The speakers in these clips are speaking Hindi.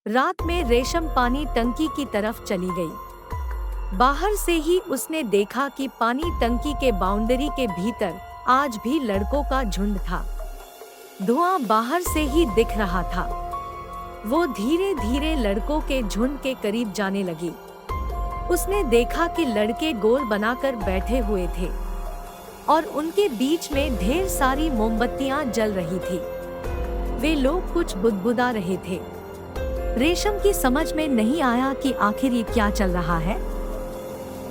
रात में रेशम पानी टंकी की तरफ चली गई। बाहर से ही उसने देखा कि पानी टंकी के बाउंड्री के भीतर आज भी लड़कों का झुंड था। धुआं बाहर से ही दिख रहा था। वो धीरे धीरे लड़कों के झुंड के करीब जाने लगी। उसने देखा कि लड़के गोल बनाकर बैठे हुए थे और उनके बीच में ढेर सारी मोमबत्तियां जल रही थी। वे लोग कुछ बुदबुदा रहे थे। रेशम की समझ में नहीं आया कि आखिर ये क्या चल रहा है।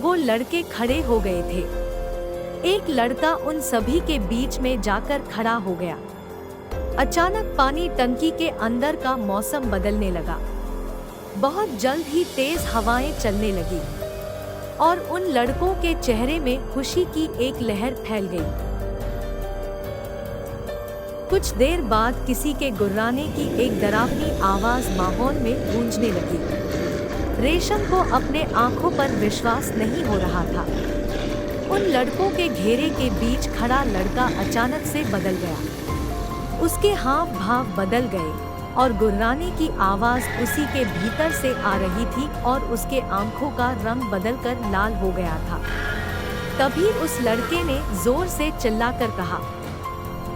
वो लड़के खड़े हो गए थे। एक लड़का उन सभी के बीच में जाकर खड़ा हो गया। अचानक पानी टंकी के अंदर का मौसम बदलने लगा। बहुत जल्द ही तेज हवाएं चलने लगी और उन लड़कों के चेहरे में खुशी की एक लहर फैल गई। कुछ देर बाद किसी के गुर्राने की एक डरावनी आवाज माहौल में गूंजने लगी। रेशम को अपने आंखों पर विश्वास नहीं हो रहा था। उन लड़कों के घेरे के बीच खड़ा लड़का अचानक से बदल गया। उसके हाव भाव बदल गए और गुर्राने की आवाज उसी के भीतर से आ रही थी और उसके आंखों का रंग बदलकर लाल हो गया था। तभी उस लड़के ने जोर से चिल्लाकर कहा,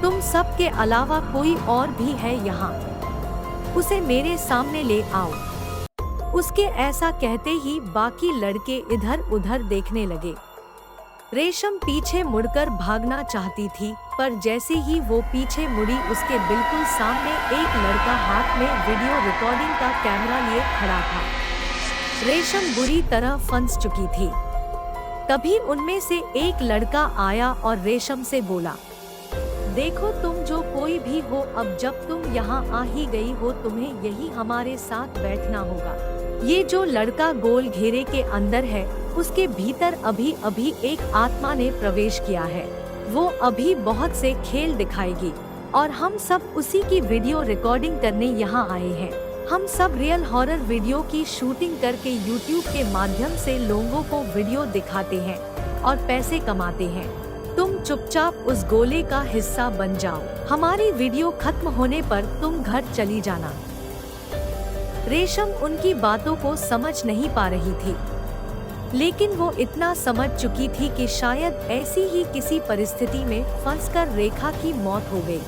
तुम सब के अलावा कोई और भी है यहाँ? उसे मेरे सामने ले आओ। उसके ऐसा कहते ही बाकी लड़के इधर उधर देखने लगे। रेशम पीछे मुड़कर भागना चाहती थी, पर जैसे ही वो पीछे मुड़ी उसके बिल्कुल सामने एक लड़का हाथ में वीडियो रिकॉर्डिंग का कैमरा लिए खड़ा था। रेशम बुरी तरह फंस चुकी थी। तभी उनमें से एक लड़का आया और रेशम से बोला, देखो तुम जो कोई भी हो, अब जब तुम यहाँ आ ही गई हो तुम्हें यही हमारे साथ बैठना होगा। ये जो लड़का गोल घेरे के अंदर है उसके भीतर अभी अभी एक आत्मा ने प्रवेश किया है। वो अभी बहुत से खेल दिखाएगी और हम सब उसी की वीडियो रिकॉर्डिंग करने यहाँ आए हैं। हम सब रियल हॉरर वीडियो की शूटिंग करके यूट्यूब के माध्यम से लोगों को वीडियो दिखाते हैं और पैसे कमाते हैं। तुम चुपचाप उस गोले का हिस्सा बन जाओ। हमारी वीडियो खत्म होने पर तुम घर चली जाना। रेशम उनकी बातों को समझ नहीं पा रही थी, लेकिन वो इतना समझ चुकी थी कि शायद ऐसी ही किसी परिस्थिति में फंसकर रेखा की मौत हो गई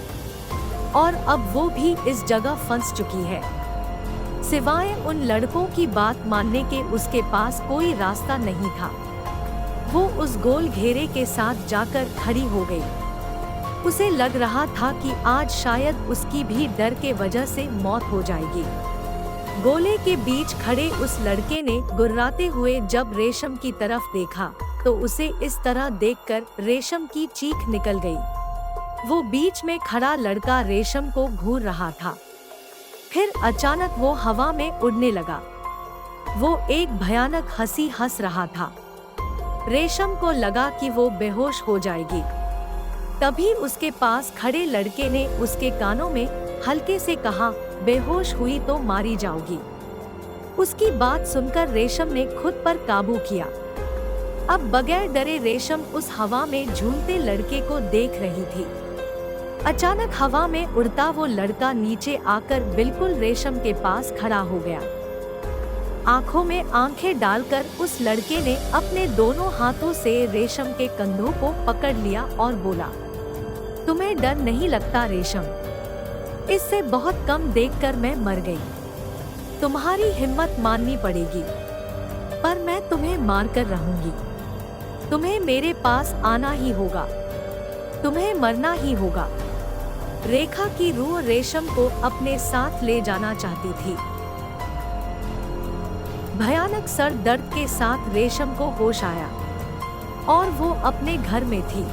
और अब वो भी इस जगह फंस चुकी है। सिवाय उन लड़कों की बात मानने के उसके पास कोई रास्ता नहीं था। वो उस गोल घेरे के साथ जाकर खड़ी हो गई। उसे लग रहा था कि आज शायद उसकी भी डर के वजह से मौत हो जाएगी। गोले के बीच खड़े उस लड़के ने गुर्राते हुए जब रेशम की तरफ देखा तो उसे इस तरह देखकर रेशम की चीख निकल गई। वो बीच में खड़ा लड़का रेशम को घूर रहा था। फिर अचानक वो हवा में उड़ने लगा। वो एक भयानक हंसी हंस रहा था। रेशम को लगा कि वो बेहोश हो जाएगी। तभी उसके पास खड़े लड़के ने उसके कानों में हल्के से कहा, बेहोश हुई तो मारी जाओगी। उसकी बात सुनकर रेशम ने खुद पर काबू किया। अब बगैर डरे रेशम उस हवा में झूलते लड़के को देख रही थी। अचानक हवा में उड़ता वो लड़का नीचे आकर बिल्कुल रेशम के पास खड़ा हो गया। आंखों में आंखें डालकर उस लड़के ने अपने दोनों हाथों से रेशम के कंधों को पकड़ लिया और बोला, तुम्हें डर नहीं लगता रेशम? इससे बहुत कम देखकर मैं मर गई। तुम्हारी हिम्मत माननी पड़ेगी, पर मैं तुम्हें मार कर रहूंगी। तुम्हें मेरे पास आना ही होगा, तुम्हें मरना ही होगा। रेखा की रूह रेशम को अपने साथ ले जाना चाहती थी। भयानक सर दर्द के साथ रेशम को होश आया और वो अपने घर में थी।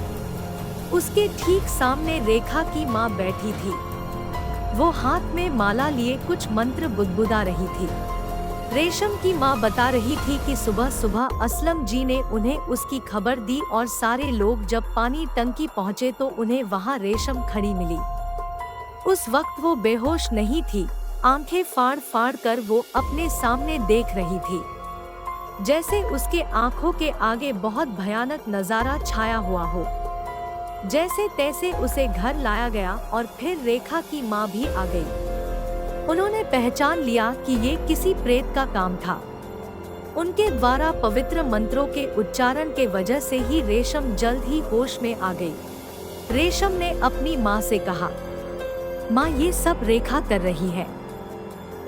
उसके ठीक सामने रेखा की माँ बैठी थी। वो हाथ में माला लिए कुछ मंत्र बुदबुदा रही थी। रेशम की माँ बता रही थी कि सुबह सुबह असलम जी ने उन्हें उसकी खबर दी और सारे लोग जब पानी टंकी पहुँचे तो उन्हें वहाँ रेशम खड़ी मिली। उस वक्त वो बेहोश नहीं थी। आंखें फाड़ फाड़ कर वो अपने सामने देख रही थी, जैसे उसके आंखों के आगे बहुत भयानक नजारा छाया हुआ हो। जैसे तैसे उसे घर लाया गया और फिर रेखा की माँ भी आ गई। उन्होंने पहचान लिया कि ये किसी प्रेत का काम था। उनके द्वारा पवित्र मंत्रों के उच्चारण के वजह से ही रेशम जल्द ही होश में आ गई। रेशम ने अपनी माँ से कहा, माँ, ये सब रेखा कर रही है।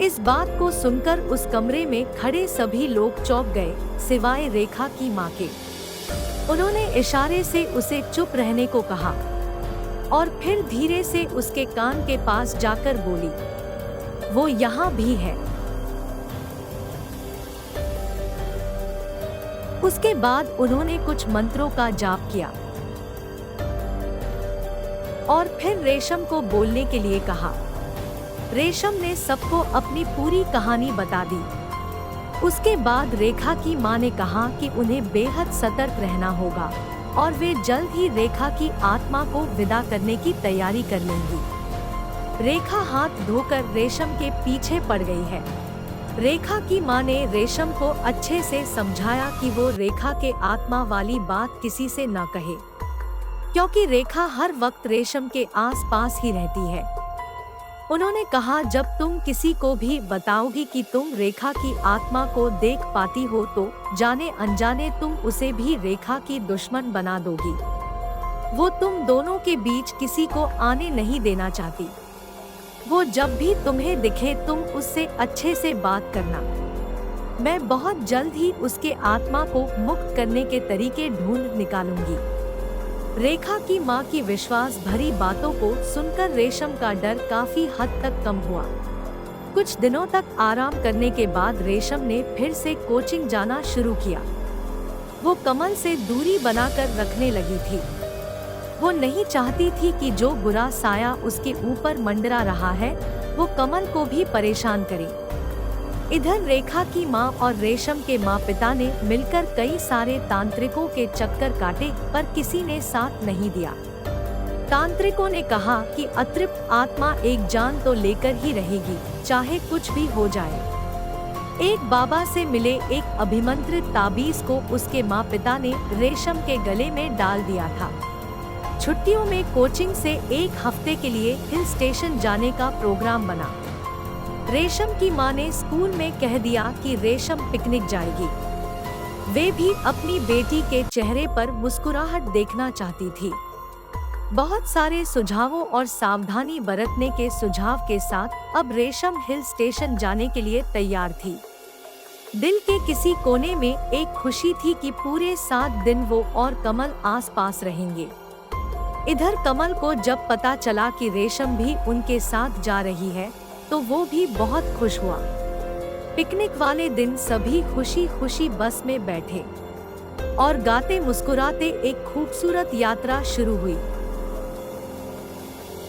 इस बात को सुनकर उस कमरे में खड़े सभी लोग चौंक गए, सिवाय रेखा की माँ के। उन्होंने इशारे से उसे चुप रहने को कहा और फिर धीरे से उसके कान के पास जाकर बोली, वो यहाँ भी है। उसके बाद उन्होंने कुछ मंत्रों का जाप किया और फिर रेशम को बोलने के लिए कहा। रेशम ने सबको अपनी पूरी कहानी बता दी। उसके बाद रेखा की माँ ने कहा कि उन्हें बेहद सतर्क रहना होगा और वे जल्द ही रेखा की आत्मा को विदा करने की तैयारी कर लेंगी। रेखा हाथ धोकर रेशम के पीछे पड़ गई है। रेखा की माँ ने रेशम को अच्छे से समझाया कि वो रेखा के आत्मा वाली बात किसी से न कहे, क्योंकि रेखा हर वक्त रेशम के आसपास ही रहती है। उन्होंने कहा, जब तुम किसी को भी बताओगी कि तुम रेखा की आत्मा को देख पाती हो तो जाने अनजाने तुम उसे भी रेखा की दुश्मन बना दोगी। वो तुम दोनों के बीच किसी को आने नहीं देना चाहती। वो जब भी तुम्हें दिखे तुम उससे अच्छे से बात करना। मैं बहुत जल्द ही उसके आत्मा को मुक्त करने के तरीके ढूंढ निकालूंगी। रेखा की माँ की विश्वास भरी बातों को सुनकर रेशम का डर काफी हद तक कम हुआ। कुछ दिनों तक आराम करने के बाद रेशम ने फिर से कोचिंग जाना शुरू किया। वो कमल से दूरी बनाकर रखने लगी थी। वो नहीं चाहती थी कि जो बुरा साया उसके ऊपर मंडरा रहा है वो कमल को भी परेशान करे। इधर रेखा की माँ और रेशम के माँ पिता ने मिलकर कई सारे तांत्रिकों के चक्कर काटे, पर किसी ने साथ नहीं दिया। तांत्रिकों ने कहा कि अतृप्त आत्मा एक जान तो लेकर ही रहेगी, चाहे कुछ भी हो जाए। एक बाबा से मिले एक अभिमंत्रित ताबीज को उसके माँ पिता ने रेशम के गले में डाल दिया था। छुट्टियों में कोचिंग से एक हफ्ते के लिए हिल स्टेशन जाने का प्रोग्राम बना। रेशम की माँ ने स्कूल में कह दिया कि रेशम पिकनिक जाएगी। वे भी अपनी बेटी के चेहरे पर मुस्कुराहट देखना चाहती थी। बहुत सारे सुझावों और सावधानी बरतने के सुझाव के साथ अब रेशम हिल स्टेशन जाने के लिए तैयार थी। दिल के किसी कोने में एक खुशी थी कि पूरे 7 दिन वो और कमल आसपास रहेंगे। इधर कमल को जब पता चला कि रेशम भी उनके साथ जा रही है तो वो भी बहुत खुश हुआ। पिकनिक वाले दिन सभी खुशी खुशी बस में बैठे और गाते मुस्कुराते एक खूबसूरत यात्रा शुरू हुई।